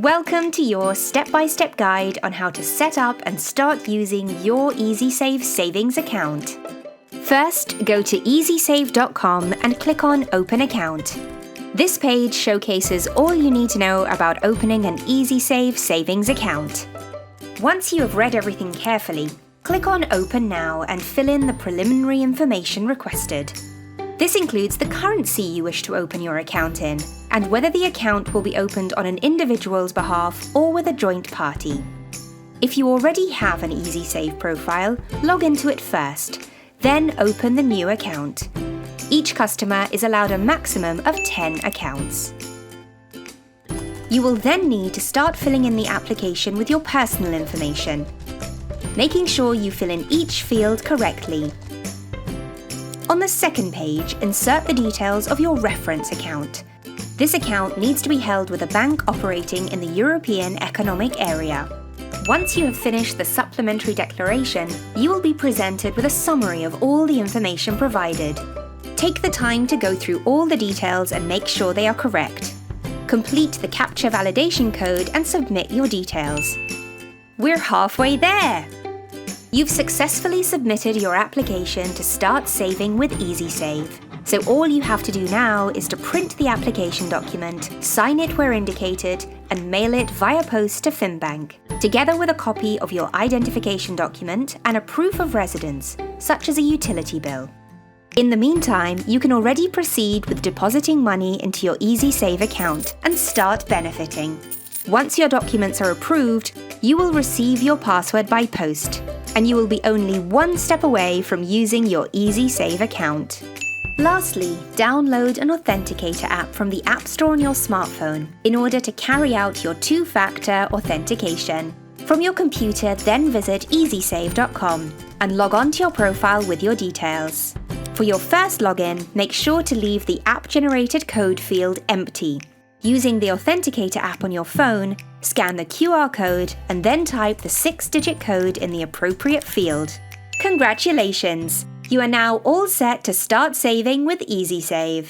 Welcome to your step-by-step guide on how to set up and start using your Easisave savings account. First, go to easisave.com and click on Open Account. This page showcases all you need to know about opening an Easisave savings account. Once you have read everything carefully, click on Open Now and fill in the preliminary information requested. This includes the currency you wish to open your account in, and whether the account will be opened on an individual's behalf or with a joint party. If you already have an Easisave profile, log into it first, then open the new account. Each customer is allowed a maximum of 10 accounts. You will then need to start filling in the application with your personal information, making sure you fill in each field correctly. On the second page, insert the details of your reference account. This account needs to be held with a bank operating in the European Economic Area. Once you have finished the supplementary declaration, you will be presented with a summary of all the information provided. Take the time to go through all the details and make sure they are correct. Complete the CAPTCHA validation code and submit your details. We're halfway there! You've successfully submitted your application to start saving with Easisave. So all you have to do now is to print the application document, sign it where indicated, and mail it via post to FIMBank, together with a copy of your identification document and a proof of residence, such as a utility bill. In the meantime, you can already proceed with depositing money into your Easisave account and start benefiting. Once your documents are approved, you will receive your password by post, and you will be only one step away from using your Easisave account. Lastly, download an authenticator app from the App Store on your smartphone in order to carry out your two-factor authentication. From your computer, then visit easisave.com and log on to your profile with your details. For your first login, make sure to leave the app-generated code field empty. Using the Authenticator app on your phone, scan the QR code and then type the 6-digit code in the appropriate field. Congratulations! You are now all set to start saving with Easisave.